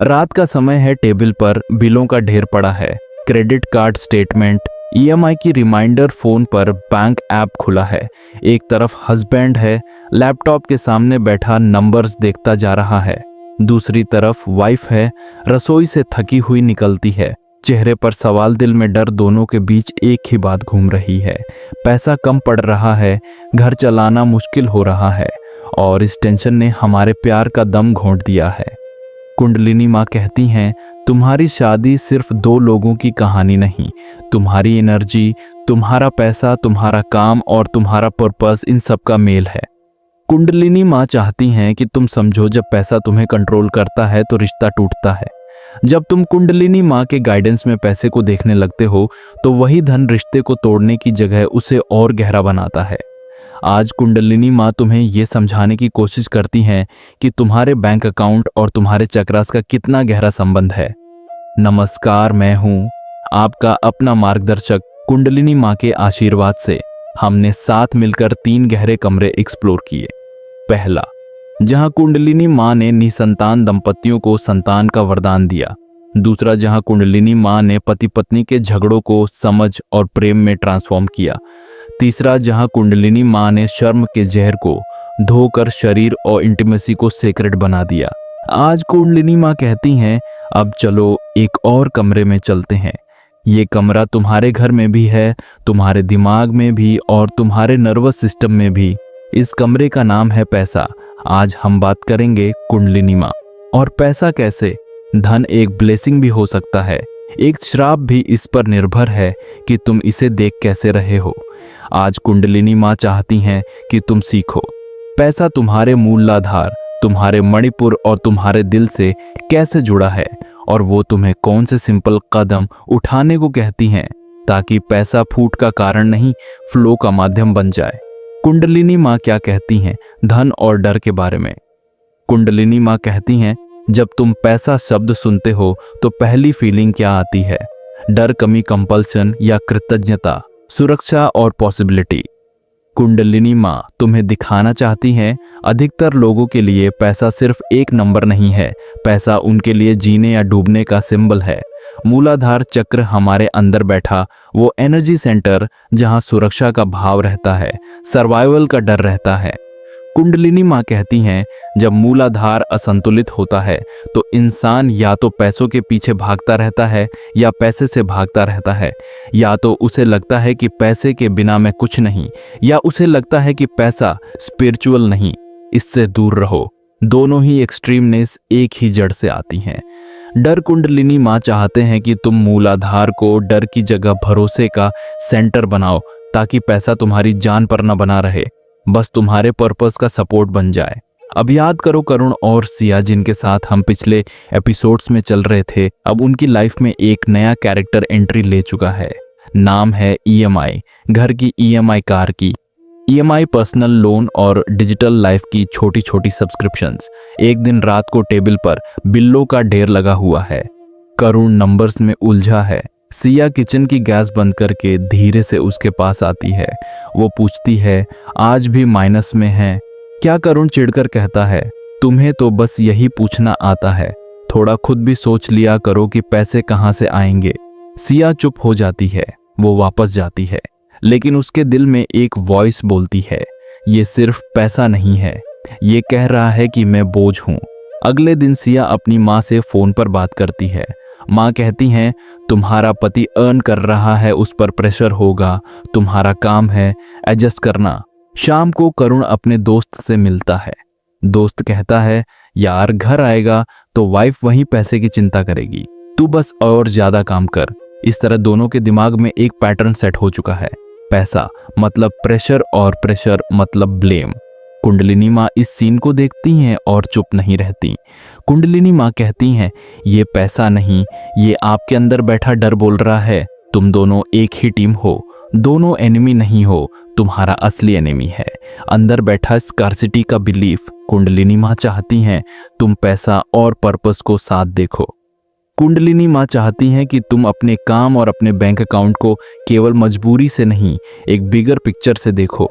रात का समय है, टेबल पर बिलों का ढेर पड़ा है। क्रेडिट कार्ड स्टेटमेंट, ईएमआई की रिमाइंडर, फोन पर बैंक ऐप खुला है। एक तरफ हस्बैंड है, लैपटॉप के सामने बैठा नंबर्स देखता जा रहा है। दूसरी तरफ वाइफ है, रसोई से थकी हुई निकलती है। चेहरे पर सवाल, दिल में डर, दोनों के बीच एक ही बात घूम रही है। पैसा कम पड़ रहा है, घर चलाना मुश्किल हो रहा है और इस टेंशन ने हमारे प्यार का दम घोंट दिया है। कुंडलिनी माँ कहती हैं, तुम्हारी शादी सिर्फ दो लोगों की कहानी नहीं, तुम्हारी एनर्जी, तुम्हारा पैसा, तुम्हारा काम और तुम्हारा पर्पस, इन सब का मेल है। कुंडलिनी माँ चाहती हैं कि तुम समझो, जब पैसा तुम्हें कंट्रोल करता है तो रिश्ता टूटता है। जब तुम कुंडलिनी माँ के गाइडेंस में पैसे को देखने लगते हो तो वही धन रिश्ते को तोड़ने की जगह उसे और गहरा बनाता है। आज कुंडलिनी माँ तुम्हें यह समझाने की कोशिश करती हैं कि तुम्हारे बैंक अकाउंट और तुम्हारे चक्रास का कितना गहरा संबंध है। नमस्कार, मैं हूँ आपका अपना मार्गदर्शक। कुंडलिनी माँ के आशीर्वाद से हमने साथ मिलकर 3 गहरे कमरे एक्सप्लोर किए। पहला, जहाँ कुंडलिनी माँ ने निसंतान दंपतियों को संतान का वरदान दिया। दूसरा, जहाँ कुंडलिनी माँ ने पति पत्नी के झगड़ों को समझ और प्रेम में ट्रांसफॉर्म किया। तीसरा, जहां कुंडलिनी माँ ने शर्म के जहर को धोकर शरीर और इंटीमेसी को सेक्रेट बना दिया। आज कुंडलिनी माँ कहती हैं, अब चलो एक और कमरे में चलते हैं। ये कमरा तुम्हारे घर में भी है, तुम्हारे दिमाग में भी और तुम्हारे नर्वस सिस्टम में भी। इस कमरे का नाम है पैसा। आज हम बात करेंगे कुंडलिनी माँ और पैसा कैसे धन एक ब्लेसिंग भी हो सकता है, एक श्राप भी। इस पर निर्भर है कि तुम इसे देख कैसे रहे हो। आज कुंडलिनी माँ चाहती हैं कि तुम सीखो पैसा तुम्हारे मूलाधार, तुम्हारे मणिपुर और तुम्हारे दिल से कैसे जुड़ा है और वो तुम्हें कौन से सिंपल कदम उठाने को कहती हैं ताकि पैसा फूट का कारण नहीं, फ्लो का माध्यम बन जाए। कुंडलिनी माँ क्या कहती हैं धन और डर के बारे में? कुंडलिनी माँ कहती हैं, जब तुम पैसा शब्द सुनते हो तो पहली फीलिंग क्या आती है? डर, कमी, कंपल्सन या कृतज्ञता, सुरक्षा और पॉसिबिलिटी। कुंडलिनी माँ तुम्हें दिखाना चाहती हैं, अधिकतर लोगों के लिए पैसा सिर्फ एक नंबर नहीं है। पैसा उनके लिए जीने या डूबने का सिंबल है। मूलाधार चक्र, हमारे अंदर बैठा वो एनर्जी सेंटर जहाँ सुरक्षा का भाव रहता है, सर्वाइवल का डर रहता है। कुंडलिनी माँ कहती हैं, जब मूलाधार असंतुलित होता है तो इंसान या तो पैसों के पीछे भागता रहता है या पैसे से भागता रहता है। या तो उसे लगता है कि पैसे के बिना मैं कुछ नहीं, या उसे लगता है कि पैसा स्पिरिचुअल नहीं। इससे दूर रहो। दोनों ही एक्सट्रीमनेस एक ही जड़ से आती हैं। डर, कुंडलिनी माँ चाहते हैं कि तुम मूलाधार को डर की जगह भरोसे का सेंटर बनाओ ताकि पैसा तुम्हारी जान पर न बना रहे, बस तुम्हारे पर्पस का सपोर्ट बन जाए। अब याद करो करुण और सिया, जिनके साथ हम पिछले एपिसोड्स में चल रहे थे। अब उनकी लाइफ में एक नया कैरेक्टर एंट्री ले चुका है। नाम है ईएमआई। घर की ईएमआई, कार की ईएमआई, पर्सनल लोन और डिजिटल लाइफ की छोटी छोटी सब्सक्रिप्शंस। एक दिन रात को टेबल पर बिल्लों का ढेर लगा हुआ है। करुण नंबर्स में उलझा है। सिया किचन की गैस बंद करके धीरे से उसके पास आती है। वो पूछती है, आज भी माइनस में है क्या? करुण चिढ़कर कहता है, तुम्हें तो बस यही पूछना आता है, थोड़ा खुद भी सोच लिया करो कि पैसे कहाँ से आएंगे। सिया चुप हो जाती है। वो वापस जाती है, लेकिन उसके दिल में एक वॉइस बोलती है, ये सिर्फ पैसा नहीं है, ये कह रहा है कि मैं बोझ हूँ। अगले दिन सिया अपनी माँ से फोन पर बात करती है। माँ कहती हैं, तुम्हारा पति अर्न कर रहा है, उस पर प्रेशर होगा, तुम्हारा काम है एडजस्ट करना। शाम को करुण अपने दोस्त से मिलता है। दोस्त कहता है, यार घर आएगा तो वाइफ वहीं पैसे की चिंता करेगी, तू बस और ज्यादा काम कर। इस तरह दोनों के दिमाग में एक पैटर्न सेट हो चुका है। पैसा मतलब प्रेशर और प्रेशर मतलब ब्लेम। कुंडलिनी माँ इस सीन को देखती हैं और चुप नहीं रहती। कुंडलिनी माँ कहती हैं, ये पैसा नहीं, ये आपके अंदर बैठा डर बोल रहा है। तुम दोनों एक ही टीम हो, दोनों एनिमी नहीं हो, तुम्हारा असली एनिमी है अंदर बैठा स्कार्सिटी का बिलीफ। कुंडलिनी माँ चाहती हैं तुम पैसा और पर्पस को साथ देखो। कुंडलिनी माँ चाहती हैं कि तुम अपने काम और अपने बैंक अकाउंट को केवल मजबूरी से नहीं, एक बिगर पिक्चर से देखो।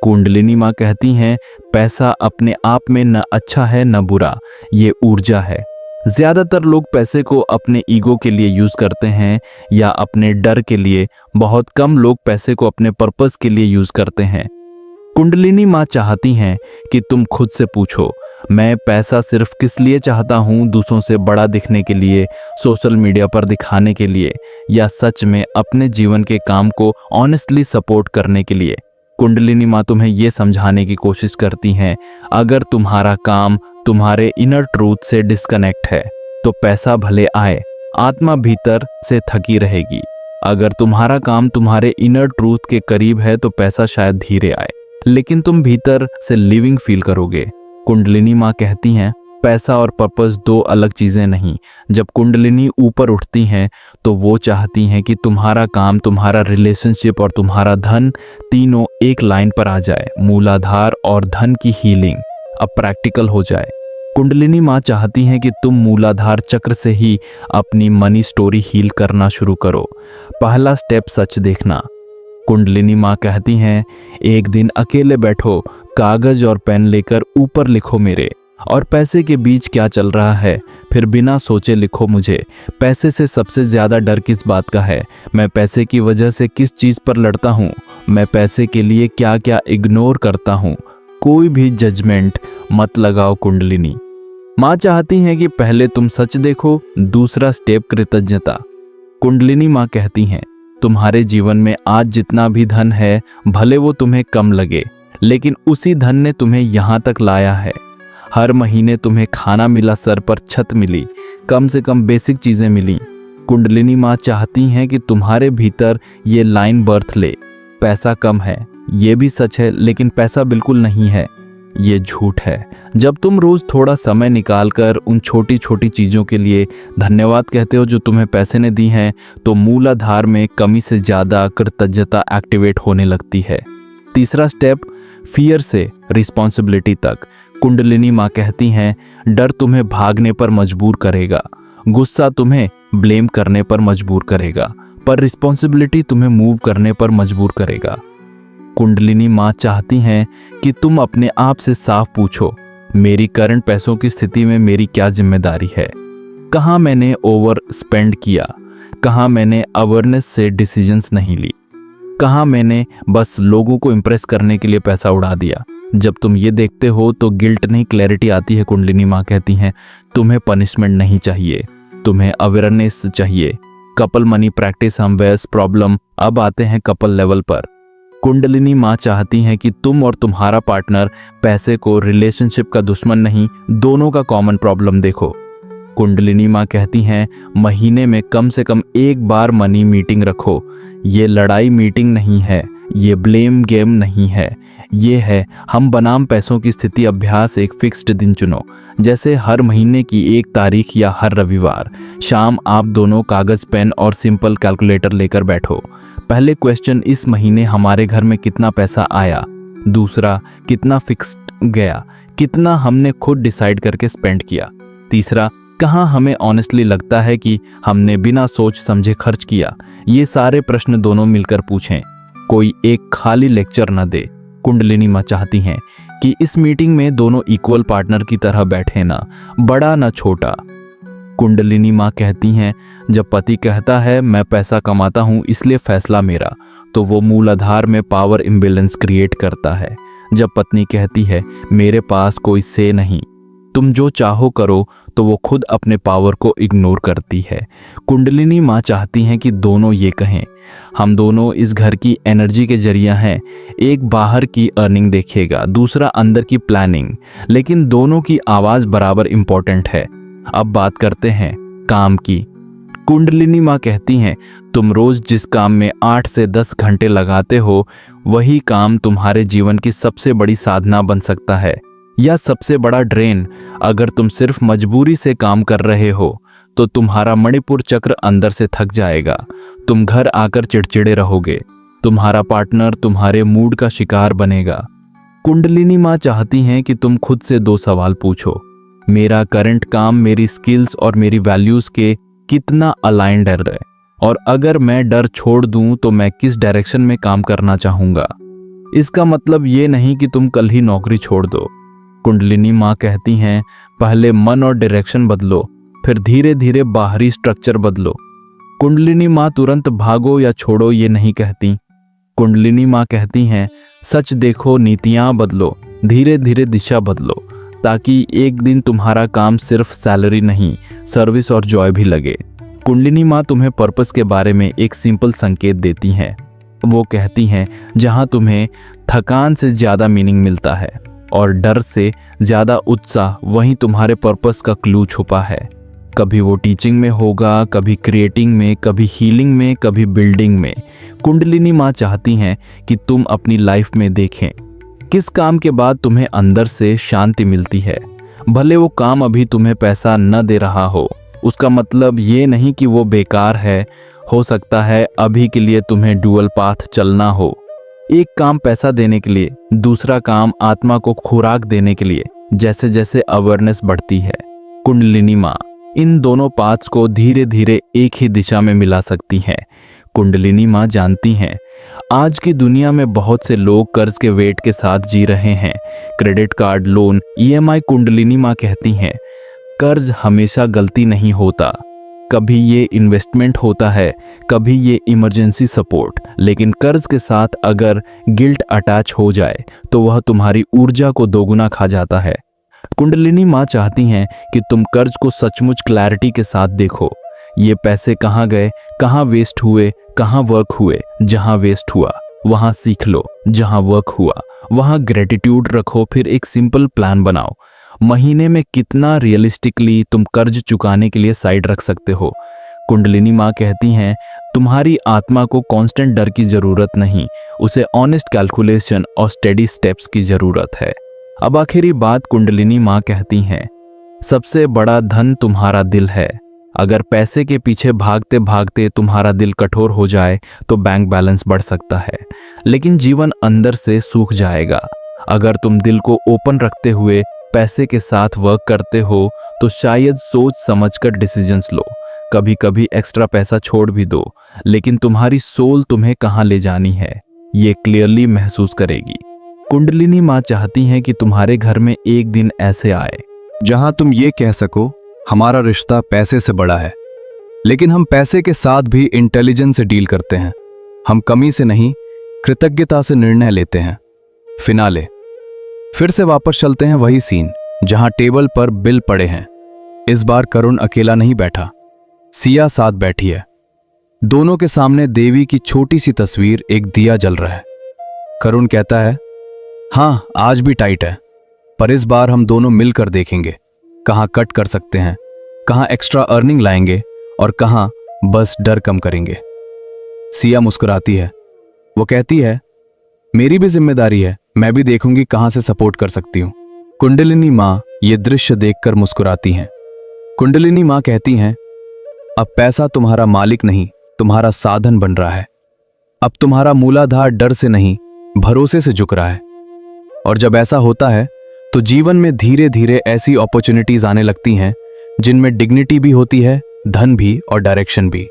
कुंडलिनी माँ कहती हैं पैसा अपने आप में न अच्छा है न बुरा, ये ऊर्जा है। ज्यादातर लोग पैसे को अपने ईगो के लिए यूज करते हैं या अपने डर के लिए। बहुत कम लोग पैसे को अपने पर्पस के लिए यूज करते हैं। कुंडलिनी माँ चाहती हैं कि तुम खुद से पूछो, मैं पैसा सिर्फ किस लिए चाहता हूँ? दूसरों से बड़ा दिखने के लिए, सोशल मीडिया पर दिखाने के लिए, या सच में अपने जीवन के काम को ऑनेस्टली सपोर्ट करने के लिए? कुंडलिनी माँ तुम्हें ये समझाने की कोशिश करती हैं, अगर तुम्हारा काम तुम्हारे इनर ट्रूथ से डिस्कनेक्ट है तो पैसा भले आए, आत्मा भीतर से थकी रहेगी। अगर तुम्हारा काम तुम्हारे इनर ट्रूथ के करीब है तो पैसा शायद धीरे आए, लेकिन तुम भीतर से लिविंग फील करोगे। कुंडलिनी माँ कहती हैं, पैसा और पर्पस दो अलग चीजें नहीं। जब कुंडलिनी ऊपर उठती हैं तो वो चाहती हैं कि तुम्हारा काम, तुम्हारा रिलेशनशिप और तुम्हारा धन तीनों एक लाइन पर आ जाए। मूलाधार और धन की हीलिंग अब प्रैक्टिकल हो जाए। कुंडलिनी माँ चाहती हैं कि तुम मूलाधार चक्र से ही अपनी मनी स्टोरी हील करना शुरू करो। पहला स्टेप, सच देखना। कुंडलिनी माँ कहती हैं, एक दिन अकेले बैठो, कागज और पेन लेकर ऊपर लिखो मेरे और पैसे के बीच क्या चल रहा है। फिर बिना सोचे लिखो, मुझे पैसे से सबसे ज्यादा डर किस बात का है? मैं पैसे की वजह से किस चीज पर लड़ता हूँ? मैं पैसे के लिए क्या क्या इग्नोर करता हूँ? कोई भी जजमेंट मत लगाओ। कुंडलिनी माँ चाहती हैं कि पहले तुम सच देखो। दूसरा स्टेप, कृतज्ञता। कुंडलिनी माँ कहती हैं, तुम्हारे जीवन में आज जितना भी धन है, भले वो तुम्हें कम लगे, लेकिन उसी धन ने तुम्हें यहाँ तक लाया है। हर महीने तुम्हें खाना मिला, सर पर छत मिली, कम से कम बेसिक चीजें मिली। कुंडलिनी माँ चाहती हैं कि तुम्हारे भीतर ये लाइन बर्थ ले, पैसा कम है, ये भी सच है, लेकिन पैसा बिल्कुल नहीं है, ये झूठ है। जब तुम रोज थोड़ा समय निकालकर उन छोटी छोटी चीजों के लिए धन्यवाद कहते हो जो तुम्हें पैसे ने दी हैं, तो मूलाधार में कमी से ज्यादा कृतज्ञता एक्टिवेट होने लगती है। तीसरा स्टेप, फियर से रिस्पॉन्सिबिलिटी तक। कुंडलिनी माँ कहती हैं, डर तुम्हें भागने पर मजबूर करेगा, गुस्सा तुम्हें ब्लेम करने पर मजबूर करेगा, पर रिस्पॉन्सिबिलिटी तुम्हें मूव करने पर मजबूर करेगा। कुंडलिनी माँ चाहती हैं कि तुम अपने आप से साफ पूछो, मेरी करंट पैसों की स्थिति में मेरी क्या जिम्मेदारी है? कहाँ मैंने ओवर स्पेंड किया? कहाँ मैंने अवेयरनेस से डिसीजंस नहीं ली? कहाँ मैंने बस लोगों को इम्प्रेस करने के लिए पैसा उड़ा दिया? जब तुम ये देखते हो तो गिल्ट नहीं, क्लैरिटी आती है। कुंडलिनी माँ कहती हैं, तुम्हें पनिशमेंट नहीं चाहिए, तुम्हें अवेयरनेस चाहिए। कपल मनी प्रैक्टिस हम वेस प्रॉब्लम अब आते हैं कपल लेवल पर। कुंडलिनी माँ चाहती हैं कि तुम और तुम्हारा पार्टनर पैसे को रिलेशनशिप का दुश्मन नहीं, दोनों का कॉमन प्रॉब्लम देखो। कुंडलिनी माँ कहती हैं, महीने में कम से कम एक बार मनी मीटिंग रखो। ये लड़ाई मीटिंग नहीं है, ये ब्लेम गेम नहीं है, ये है हम बनाम पैसों की स्थिति अभ्यास। एक फिक्स्ड दिन चुनो, जैसे हर महीने की 1 तारीख या हर रविवार शाम आप दोनों कागज, पेन और सिंपल कैलकुलेटर लेकर बैठो। पहले क्वेश्चन, इस महीने हमारे घर में कितना पैसा आया? दूसरा, कितना फिक्स्ड गया? कितना हमने खुद डिसाइड करके स्पेंड किया? तीसरा, कहाँ हमें ऑनेस्टली लगता है कि हमने बिना सोच समझे खर्च किया? ये सारे प्रश्न दोनों मिलकर पूछें, कोई एक खाली लेक्चर न दे। कुंडलिनी माँ चाहती हैं कि इस मीटिंग में दोनों इक्वल पार्टनर की तरह बैठे, ना बड़ा ना छोटा। कुंडलिनी माँ कहती हैं, जब पति कहता है मैं पैसा कमाता हूँ इसलिए फैसला मेरा, तो वो मूलाधार में पावर इम्बैलेंस क्रिएट करता है। जब पत्नी कहती है मेरे पास कोई से नहीं, तुम जो चाहो करो, तो वो खुद अपने पावर को इग्नोर करती है। कुंडलिनी माँ चाहती हैं कि दोनों ये कहें, हम दोनों इस घर की एनर्जी के जरिया हैं। एक बाहर की अर्निंग देखेगा, दूसरा अंदर की प्लानिंग, लेकिन दोनों की आवाज़ बराबर इंपॉर्टेंट है। अब बात करते हैं काम की। कुंडलिनी माँ कहती हैं, तुम रोज जिस काम में 8 से 10 घंटे लगाते हो, वही काम तुम्हारे जीवन की सबसे बड़ी साधना बन सकता है या सबसे बड़ा ड्रेन। अगर तुम सिर्फ मजबूरी से काम कर रहे हो तो तुम्हारा मणिपुर चक्र अंदर से थक जाएगा। तुम घर आकर चिड़चिड़े रहोगे, तुम्हारा पार्टनर तुम्हारे मूड का शिकार बनेगा। कुंडलिनी माँ चाहती हैं कि तुम खुद से 2 सवाल पूछो, मेरा करंट काम मेरी स्किल्स और मेरी वैल्यूज के कितना अलाइंड है, और अगर मैं डर छोड़ दूं तो मैं किस डायरेक्शन में काम करना चाहूंगा। इसका मतलब ये नहीं कि तुम कल ही नौकरी छोड़ दो। कुंडलिनी माँ कहती हैं, पहले मन और डायरेक्शन बदलो, फिर धीरे धीरे बाहरी स्ट्रक्चर बदलो। कुंडलिनी माँ तुरंत भागो या छोड़ो ये नहीं कहती। कुंडलिनी माँ कहती हैं, सच देखो, नीतियाँ बदलो, धीरे धीरे दिशा बदलो, ताकि एक दिन तुम्हारा काम सिर्फ सैलरी नहीं, सर्विस और जॉय भी लगे। कुंडलिनी माँ तुम्हें पर्पस के बारे में एक सिंपल संकेत देती हैं। वो कहती हैं, जहाँ तुम्हें थकान से ज़्यादा मीनिंग मिलता है और डर से ज़्यादा उत्साह, वहीं तुम्हारे पर्पस का क्लू छुपा है। कभी वो टीचिंग में होगा, कभी क्रिएटिंग में, कभी हीलिंग में, कभी बिल्डिंग में। कुंडलिनी माँ चाहती हैं कि तुम अपनी लाइफ में देखें किस काम के बाद तुम्हें अंदर से शांति मिलती है। भले वो काम अभी तुम्हें पैसा न दे रहा हो, उसका मतलब ये नहीं कि वो बेकार है। हो सकता है अभी के लिए तुम्हें डुअल पाथ चलना हो, एक काम पैसा देने के लिए, दूसरा काम आत्मा को खुराक देने के लिए। जैसे जैसे अवेयरनेस बढ़ती है, कुंडलिनी माँ इन दोनों पाथ्स को धीरे धीरे एक ही दिशा में मिला सकती हैं। कुंडलिनी माँ जानती हैं, आज की दुनिया में बहुत से लोग कर्ज के वेट के साथ जी रहे हैं। Credit card, loan, EMI. Kundalini माँ कहती हैं, कर्ज हमेशा गलती नहीं होता, कभी ये इन्वेस्टमेंट होता है, कभी ये इमरजेंसी सपोर्ट। लेकिन कर्ज के साथ अगर गिल्ट अटैच हो जाए तो वह तुम्हारी ऊर्जा को दोगुना खा जाता है। कुंडलिनी माँ चाहती हैं कि तुम कर्ज को सचमुच क्लैरिटी के साथ देखो। ये पैसे कहाँ गए, कहाँ वेस्ट हुए, कहाँ वर्क हुए। जहाँ वेस्ट हुआ वहाँ सीख लो, जहाँ वर्क हुआ वहाँ ग्रेटिट्यूड रखो। फिर एक सिंपल प्लान बनाओ, महीने में कितना रियलिस्टिकली तुम कर्ज चुकाने के लिए साइड रख सकते हो। कुंडलिनी माँ कहती हैं, तुम्हारी आत्मा को कांस्टेंट डर की जरूरत नहीं, उसे ऑनेस्ट कैलकुलेशन और स्टेडी स्टेप्स की जरूरत है। अब आखिरी बात कुंडलिनी माँ कहती हैं, सबसे बड़ा धन तुम्हारा दिल है। अगर पैसे के पीछे भागते भागते तुम्हारा दिल कठोर हो जाए तो बैंक बैलेंस बढ़ सकता है, लेकिन जीवन अंदर से सूख जाएगा। अगर तुम दिल को ओपन रखते हुए पैसे के साथ वर्क करते हो तो शायद सोच समझकर डिसीजंस लो। कभी कभी एक्स्ट्रा पैसा छोड़ भी दो, लेकिन तुम्हारी सोल तुम्हें कहाँ ले जानी है ये क्लियरली महसूस करेगी। कुंडलिनी माँ चाहती हैं कि तुम्हारे घर में एक दिन ऐसे आए जहां तुम ये कह सको, हमारा रिश्ता पैसे से बड़ा है, लेकिन हम पैसे के साथ भी इंटेलिजेंस से डील करते हैं। हम कमी से नहीं, कृतज्ञता से निर्णय लेते हैं। फिनाले। फिर से वापस चलते हैं वही सीन जहां टेबल पर बिल पड़े हैं। इस बार करुण अकेला नहीं बैठा, सिया साथ बैठी है। दोनों के सामने देवी की छोटी सी तस्वीर, एक दिया जल रहा है। करुण कहता है, हाँ आज भी टाइट है, पर इस बार हम दोनों मिलकर देखेंगे कहाँ कट कर सकते हैं, कहाँ एक्स्ट्रा अर्निंग लाएंगे और कहाँ बस डर कम करेंगे। सिया मुस्कुराती है। वो कहती है, मेरी भी जिम्मेदारी है, मैं भी देखूंगी कहाँ से सपोर्ट कर सकती हूँ। कुंडलिनी माँ ये दृश्य देखकर मुस्कुराती हैं। कुंडलिनी माँ कहती हैं, अब पैसा तुम्हारा मालिक नहीं, तुम्हारा साधन बन रहा है। अब तुम्हारा मूलाधार डर से नहीं, भरोसे से झुक रहा है। और जब ऐसा होता है तो जीवन में धीरे धीरे ऐसी अपॉर्चुनिटीज आने लगती हैं जिनमें डिग्निटी भी होती है, धन भी और डायरेक्शन भी।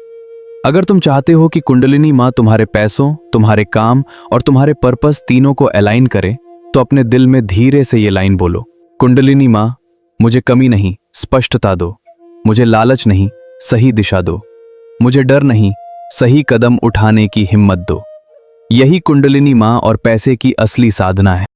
अगर तुम चाहते हो कि कुंडलिनी माँ तुम्हारे पैसों, तुम्हारे काम और तुम्हारे पर्पस तीनों को अलाइन करे, तो अपने दिल में धीरे से ये लाइन बोलो, कुंडलिनी माँ मुझे कमी नहीं, स्पष्टता दो। मुझे लालच नहीं, सही दिशा दो। मुझे डर नहीं, सही कदम उठाने की हिम्मत दो। यही कुंडलिनी माँ और पैसे की असली साधना है।